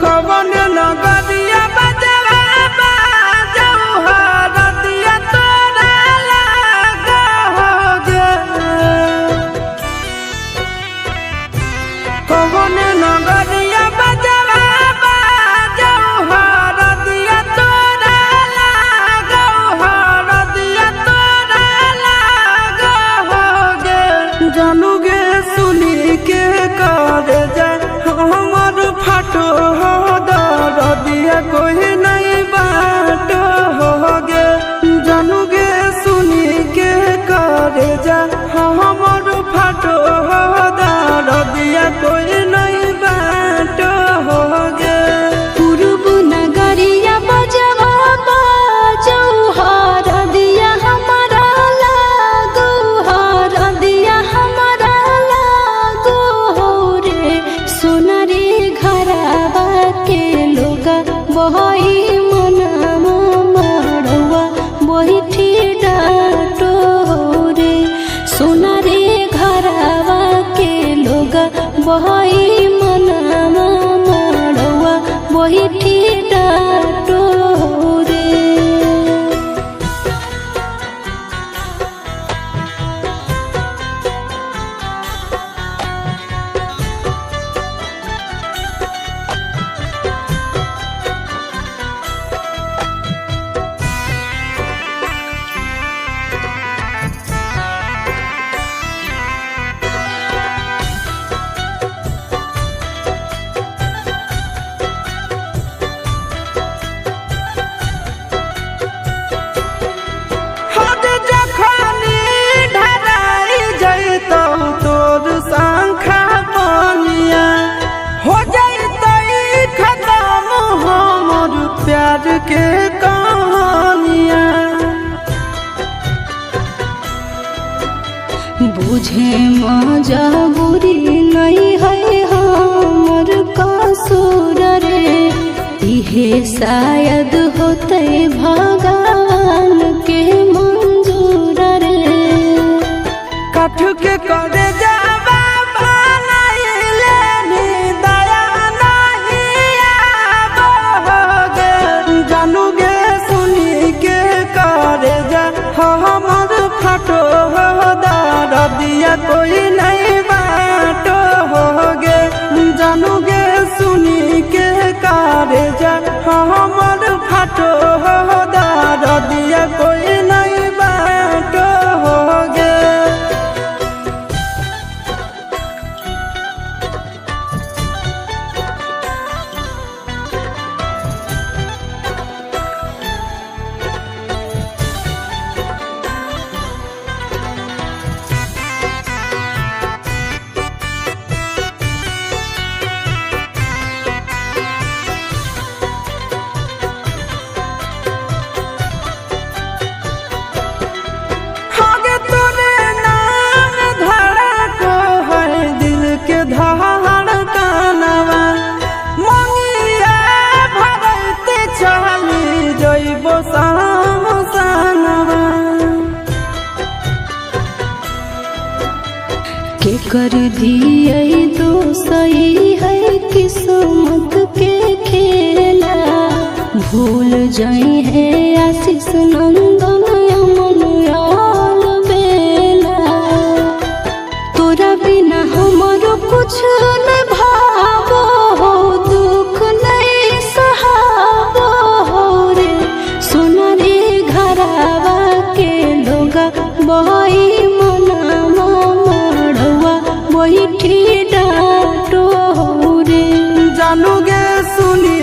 कवन नगरिया बजवा बाजऊ हरदिया तोरा लागोगे। कवन नगरिया बजवा बाजऊ हरदिया तोरा लागो हरदिया तोरा लागोगे। जानूगे सुनी के कर जा हमर फाटो हो दरदिया कोई नहीं बाटो होगे। जानूगे सुनी के करे जा हमर फाटो हो दरदिया कोई नहीं बाटो होगे। पूर्व नगरिया बजवा बाजऊ हरदिया हमारा लागो हरदिया हमारा लागो हो रे। सोना रे घरवा के लोगा बहई मनवा मड़वा बैठी डाटो हो रे। सोना रे घरवा के लोगा बहई मनवा मड़वा बैठी डाटो हो रे। हद जखनी ढराई जैतौ तोर शंखा बनिया हो जैतै खत्म हमर प्यार के कहानिया। बुझे मजबूरी नहीं है हमर कसूर रे। इहे शायद होते भगवान के मंजूर रे। काठ के करे जावा बनैले नी दया नहीं आबोगे। जानूगे सुनी के करे जा हमर फाटो हो दरदिया कोई नहीं बाटो होगे। जानूगे सुनी के करे जा हमर फाटो हो दरदिया कोई नहीं बाटो होगे। आगे तोरे नाम धड़को है दिल के धड़कनवा। मंगिया भरते चली जइबो सामसनवा। के कर दिए दोसई है किस्मत के खेला। भूल जाई है आशीष नंदन अमन याल बेला। तोरा बिना हमरो कुछ न भावो हो दुख नहीं सहाबो हो रे। सोना रे घरवा के लोगा बहई मनवा मड़वा बैठी डाटो हो रे। जानूगे सुनी